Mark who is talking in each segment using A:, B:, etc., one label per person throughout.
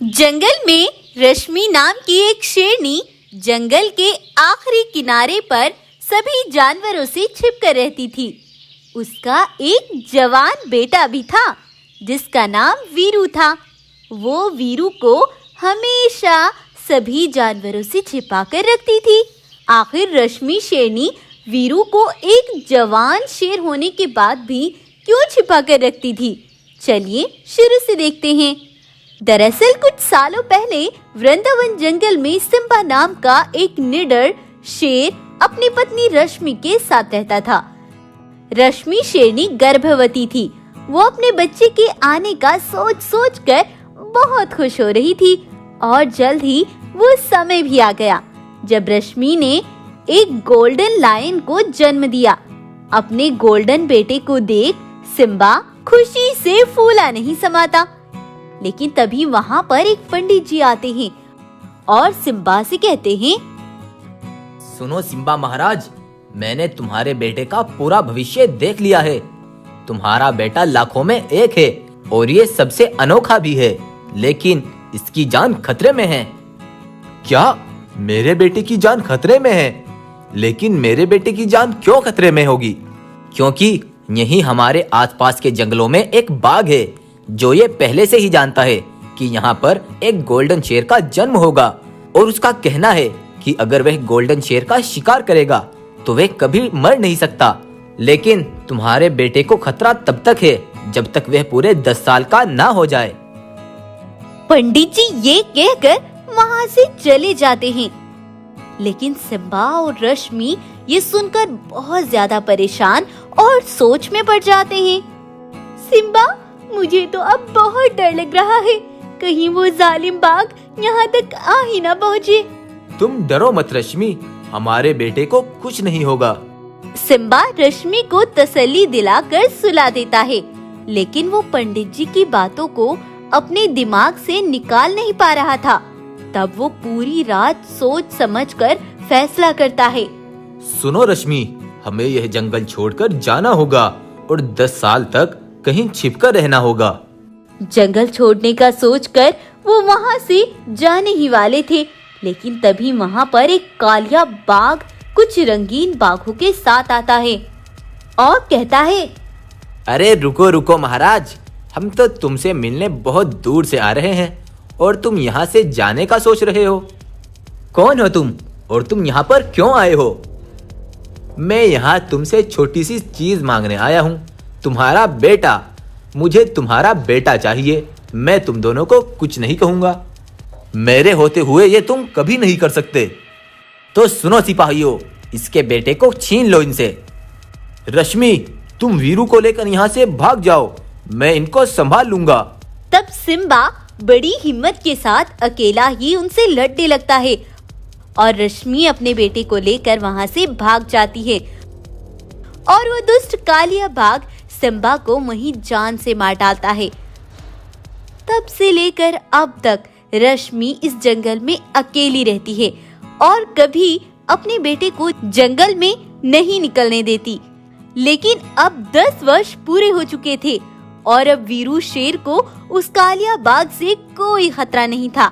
A: जंगल में रश्मि नाम की एक शेरनी जंगल के आखिरी किनारे पर सभी जानवरों से छिपकर रहती थी। उसका एक जवान बेटा भी था जिसका नाम वीरू था। वो वीरू को हमेशा सभी जानवरों से छिपाकर रखती थी। आखिर रश्मि शेरनी वीरू को एक जवान शेर होने के बाद भी क्यों छिपाकर रखती थी? चलिए शुरू से देखते हैं। दरअसल कुछ सालों पहले वृंदावन जंगल में सिम्बा नाम का एक निडर शेर अपनी पत्नी रश्मि के साथ रहता था। रश्मि शेरनी गर्भवती थी। वो अपने बच्चे के आने का सोच कर बहुत खुश हो रही थी और जल्द ही वो समय भी आ गया जब रश्मि ने एक गोल्डन लायन को जन्म दिया। अपने गोल्डन बेटे को देख सिम्बा खुशी से फूला नहीं समाता। लेकिन तभी वहाँ पर एक पंडित जी आते हैं और सिम्बा से कहते हैं,
B: सुनो सिम्बा महाराज, मैंने तुम्हारे बेटे का पूरा भविष्य देख लिया है। तुम्हारा बेटा लाखों में एक है और ये सबसे अनोखा भी है, लेकिन इसकी जान खतरे में है।
C: क्या मेरे बेटे की जान खतरे में है? लेकिन मेरे बेटे की जान क्यों खतरे में होगी?
B: क्योंकि यहीं हमारे आसपास के जंगलों में एक बाघ है जो ये पहले से ही जानता है कि यहाँ पर एक गोल्डन शेर का जन्म होगा और उसका कहना है कि अगर वह गोल्डन शेर का शिकार करेगा तो वह कभी मर नहीं सकता। लेकिन तुम्हारे बेटे को खतरा तब तक है जब तक वह पूरे 10 साल का ना हो जाए।
A: पंडित जी ये कहकर वहाँ से चले जाते हैं। लेकिन सिम्बा और रश्मि ये सुनकर बहुत ज्यादा परेशान और सोच में पड़ जाते हैं। सिम्बा, मुझे तो अब बहुत डर लग रहा है, कहीं वो जालिम बाघ यहाँ तक आ ही ना पहुँचे।
C: तुम डरो मत रश्मि, हमारे बेटे को कुछ नहीं होगा।
A: सिम्बा रश्मि को तसल्ली दिलाकर सुला देता है, लेकिन वो पंडित जी की बातों को अपने दिमाग से निकाल नहीं पा रहा था। तब वो पूरी रात सोच समझकर फैसला करता है।
C: सुनो रश्मि, हमें यह जंगल छोड़कर जाना होगा और 10 साल तक कहीं छिपकर रहना होगा।
A: जंगल छोड़ने का सोचकर वो वहाँ से जाने ही वाले थे, लेकिन तभी वहाँ पर एक कालिया बाघ कुछ रंगीन बाघों के साथ आता है और कहता है,
C: अरे रुको रुको महाराज, हम तो तुमसे मिलने बहुत दूर से आ रहे हैं और तुम यहाँ से जाने का सोच रहे हो।
B: कौन हो तुम और तुम यहाँ पर क्यों आए हो?
C: मैं यहाँ तुमसे छोटी सी चीज मांगने आया हूँ, तुम्हारा बेटा। मुझे तुम्हारा बेटा चाहिए। मैं तुम दोनों को कुछ नहीं कहूँगा, मेरे होते हुए ये तुम कभी नहीं कर सकते।
B: तो सुनो सिपाहियों, इसके बेटे को छीन लो इनसे।
C: रश्मि, तुम वीरू को लेकर यहाँ से भाग जाओ, मैं इनको संभाल लूंगा।
A: तब सिम्बा बड़ी हिम्मत के साथ अकेला ही उनसे लड़ने लगता है और रश्मि अपने बेटे को लेकर वहाँ से भाग जाती है और वो दुष्ट कालिया बाघ सिम्बा को वहीं जान से मार डालता है। तब से लेकर अब तक रश्मि इस जंगल में अकेली रहती है और कभी अपने बेटे को जंगल में नहीं निकलने देती। लेकिन अब 10 वर्ष पूरे हो चुके थे और अब वीरू शेर को उस कालिया बाघ से कोई खतरा नहीं था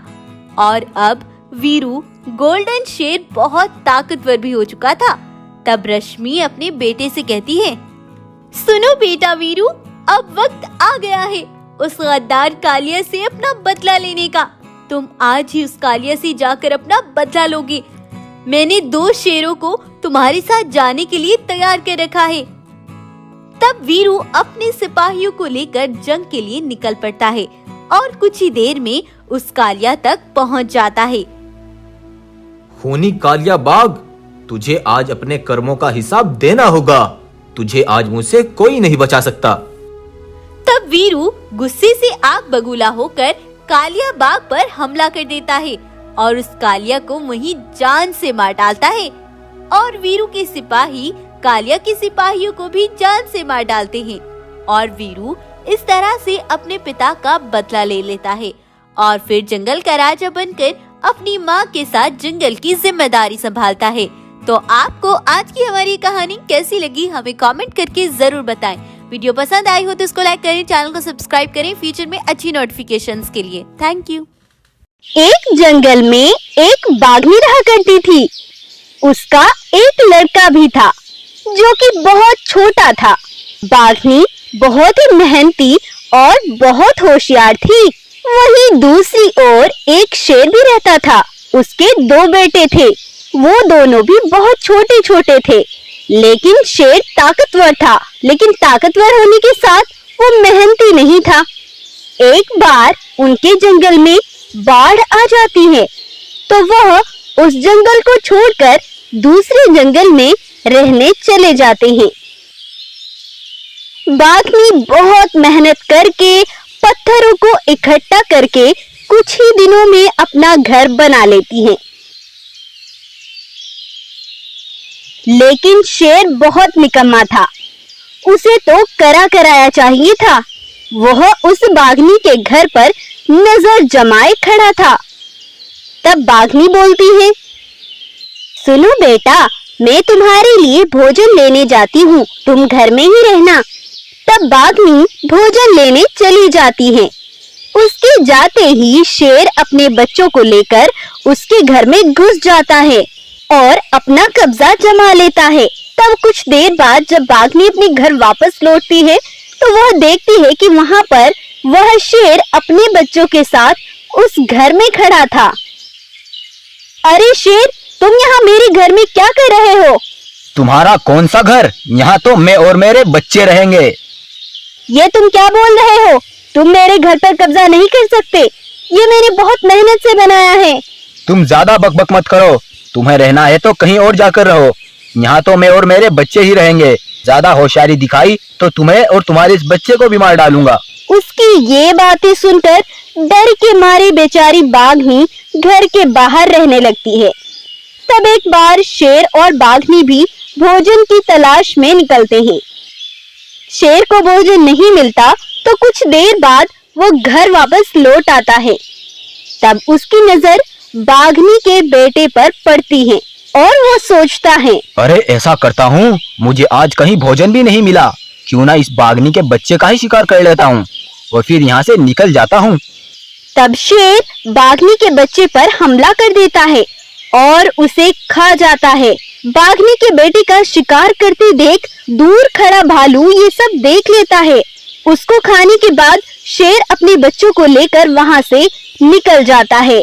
A: और अब वीरू गोल्डन शेर बहुत ताकतवर भी हो चुका था। तब रश्मि अपने बेटे से कहती है, सुनो बेटा वीरू, अब वक्त आ गया है उस गद्दार कालिया से अपना बदला लेने का। तुम आज ही उस कालिया से जाकर अपना बदला लोगे। मैंने 2 शेरों को तुम्हारे साथ जाने के लिए तैयार कर रखा है। तब वीरू अपने सिपाहियों को लेकर जंग के लिए निकल पड़ता है और कुछ ही देर में उस कालिया तक पहुंच जाता है।
C: खूनी कालिया बाघ, तुझे आज अपने कर्मों का हिसाब देना होगा। तुझे आज मुझसे कोई नहीं बचा सकता।
A: तब वीरू गुस्से से आग बगूला होकर कालिया बाघ पर हमला कर देता है और उस कालिया को वहीं जान से मार डालता है और वीरू के सिपाही कालिया के सिपाहियों को भी जान से मार डालते हैं और वीरू इस तरह से अपने पिता का बदला ले लेता है और फिर जंगल का राजा बनकर अपनी माँ के साथ जंगल की जिम्मेदारी संभालता है। तो आपको आज की हमारी कहानी कैसी लगी हमें कमेंट करके जरूर बताएं। वीडियो पसंद आई हो तो इसको लाइक करें, चैनल को सब्सक्राइब करें फ्यूचर में अच्छी नोटिफिकेशंस के लिए। Thank you.
D: एक जंगल में एक बाघनी रहा करती थी। उसका एक लड़का भी था जो कि बहुत छोटा था। बाघनी बहुत ही मेहनती और बहुत होशियार थी। वहीं दूसरी ओर एक शेर भी रहता था। उसके 2 बेटे थे। वो दोनों भी बहुत छोटे छोटे थे। लेकिन शेर ताकतवर था, लेकिन ताकतवर होने के साथ वो मेहनती नहीं था। एक बार उनके जंगल में बाढ़ आ जाती है तो वह उस जंगल को छोड़कर दूसरे जंगल में रहने चले जाते हैं। बाघनी बहुत मेहनत करके पत्थरों को इकट्ठा करके कुछ ही दिनों में अपना घर बना लेती है। लेकिन शेर बहुत निकम्मा था। उसे तो करा कराया चाहिए था। वह उस बाघनी के घर पर नजर जमाए खड़ा था। तब बाघनी बोलती है, सुनो बेटा, मैं तुम्हारे लिए भोजन लेने जाती हूँ, तुम घर में ही रहना। तब बाघनी भोजन लेने चली जाती है। उसके जाते ही शेर अपने बच्चों को लेकर उसके घर में घुस जाता है और अपना कब्जा जमा लेता है। तब कुछ देर बाद जब बाघनी अपने घर वापस लौटती है तो वह देखती है कि वहाँ पर वह शेर अपने बच्चों के साथ उस घर में खड़ा था। अरे शेर, तुम यहाँ मेरे घर में क्या कर रहे हो?
E: तुम्हारा कौन सा घर? यहाँ तो मैं और मेरे बच्चे रहेंगे।
D: ये तुम क्या बोल रहे हो? तुम मेरे घर पर कब्जा नहीं कर सकते। ये मैंने बहुत मेहनत से बनाया है।
E: तुम ज्यादा बकबक मत करो। तुम्हें रहना है तो कहीं और जाकर रहो। यहाँ तो मैं और मेरे बच्चे ही रहेंगे। ज्यादा होशियारी दिखाई तो तुम्हें और तुम्हारे इस बच्चे को भी मार डालूंगा।
D: उसकी ये बातें सुनकर डर के मारे बेचारी बाघनी घर के बाहर रहने लगती है। तब एक बार शेर और बाघनी भी भोजन की तलाश में निकलते हैं। शेर को भोजन नहीं मिलता तो कुछ देर बाद वो घर वापस लौट आता है। तब उसकी नजर बाघनी के बेटे पर पड़ती है और वो सोचता है,
E: अरे ऐसा करता हूँ, मुझे आज कहीं भोजन भी नहीं मिला, क्यों ना इस बाघनी के बच्चे का ही शिकार कर लेता हूँ और फिर यहाँ से निकल जाता हूँ।
D: तब शेर बाघनी के बच्चे पर हमला कर देता है और उसे खा जाता है। बाघनी के बेटे का शिकार करते देख दूर खड़ा भालू ये सब देख लेता है। उसको खाने के बाद शेर अपने बच्चों को लेकर वहाँ से निकल जाता है।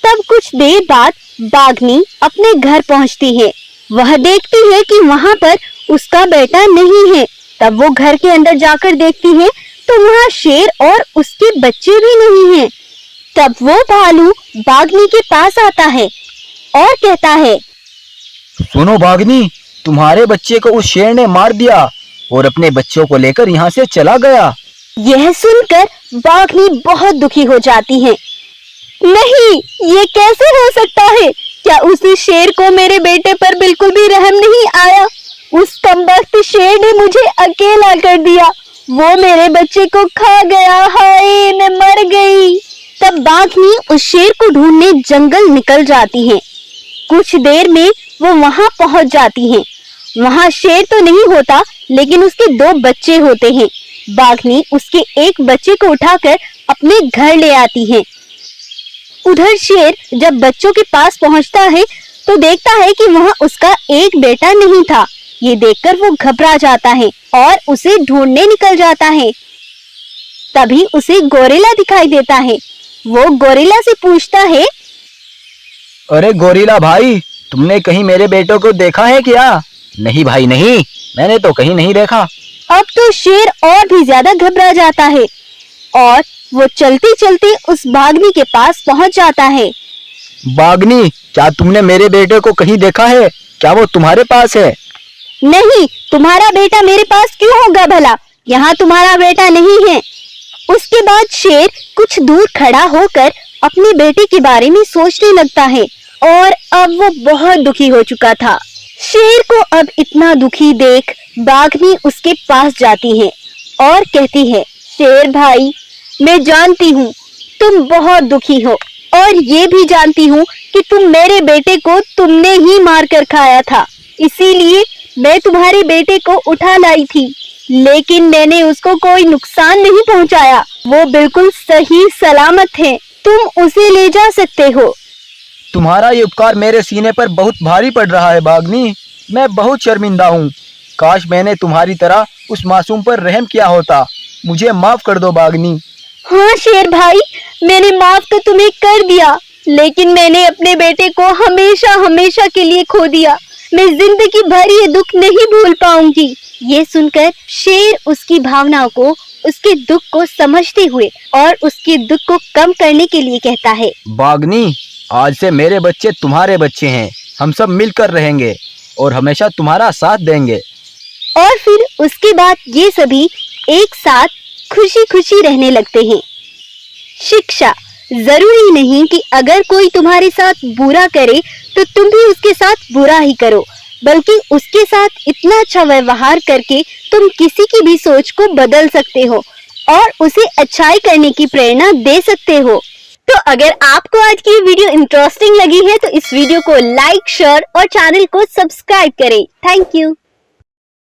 D: तब कुछ देर बाद बाघनी अपने घर पहुँचती है। वह देखती है कि वहाँ पर उसका बेटा नहीं है। तब वो घर के अंदर जाकर देखती है तो वहाँ शेर और उसके बच्चे भी नहीं हैं। तब वो भालू बाघनी के पास आता है और कहता है,
E: सुनो बाघनी, तुम्हारे बच्चे को उस शेर ने मार दिया और अपने बच्चों को लेकर यहाँ से चला गया।
D: यह सुनकर बाघनी बहुत दुखी हो जाती है। नहीं, ये कैसे हो सकता है? क्या उस शेर को मेरे बेटे पर बिल्कुल भी रहम नहीं आया? उस कमबख्त शेर ने मुझे अकेला कर दिया। वो मेरे बच्चे को खा गया। हाय, मैं मर गई। तब बाघनी उस शेर को ढूंढने जंगल निकल जाती है। कुछ देर में वो वहां पहुंच जाती है। वहां शेर तो नहीं होता, लेकिन उसके 2 बच्चे होते हैं। बाघनी उसके एक बच्चे को उठाकर अपने घर ले आती है। उधर शेर जब बच्चों के पास पहुंचता है तो देखता है कि वहां उसका एक बेटा नहीं था। ये देखकर वो घबरा जाता है और उसे ढूंढने निकल जाता है। तभी उसे गोरिल्ला दिखाई देता है। वो गोरिल्ला से पूछता है,
E: अरे गोरिल्ला भाई, तुमने कहीं मेरे बेटों को देखा है क्या? नहीं भाई नहीं, मैंने तो कहीं नहीं देखा।
D: अब तो शेर और भी ज्यादा घबरा जाता है और वो चलते चलते उस बाघनी के पास पहुंच जाता है।
E: बाघनी, क्या तुमने मेरे बेटे को कहीं देखा है? क्या वो तुम्हारे पास है?
D: नहीं, तुम्हारा बेटा मेरे पास क्यों होगा भला? यहाँ तुम्हारा बेटा नहीं है। उसके बाद शेर कुछ दूर खड़ा होकर अपने बेटे के बारे में सोचने लगता है और अब वो बहुत दुखी हो चुका था। शेर को अब इतना दुखी देख बाघनी उसके पास जाती है और कहती है, शेर भाई, मैं जानती हूँ तुम बहुत दुखी हो और ये भी जानती हूँ कि तुम मेरे बेटे को तुमने ही मार कर खाया था। इसीलिए मैं तुम्हारे बेटे को उठा लाई थी, लेकिन मैंने उसको कोई नुकसान नहीं पहुंचाया। वो बिल्कुल सही सलामत है। तुम उसे ले जा सकते हो।
E: तुम्हारा ये उपकार मेरे सीने पर बहुत भारी पड़ रहा है बागनी। मैं बहुत शर्मिंदा हूँ। काश मैंने तुम्हारी तरह उस मासूम पर रहम किया होता। मुझे माफ कर दो बागनी।
D: हाँ शेर भाई, मैंने माफ तो तुम्हें कर दिया, लेकिन मैंने अपने बेटे को हमेशा हमेशा के लिए खो दिया। मैं जिंदगी भर ये दुख नहीं भूल पाऊंगी। ये सुनकर शेर उसकी भावनाओं को, उसके दुख को समझते हुए और उसके दुख को कम करने के लिए कहता है,
E: बागनी, आज से मेरे बच्चे तुम्हारे बच्चे हैं। हम सब मिलकर रहेंगे और हमेशा तुम्हारा साथ देंगे।
D: और फिर उसके बाद ये सभी एक साथ खुशी खुशी रहने लगते हैं। शिक्षा, जरूरी नहीं कि अगर कोई तुम्हारे साथ बुरा करे तो तुम भी उसके साथ बुरा ही करो, बल्कि उसके साथ इतना अच्छा व्यवहार करके तुम किसी की भी सोच को बदल सकते हो और उसे अच्छाई करने की प्रेरणा दे सकते हो। तो अगर आपको आज की वीडियो इंटरेस्टिंग लगी है तो इस वीडियो को लाइक, शेयर और चैनल को सब्सक्राइब करें। Thank you.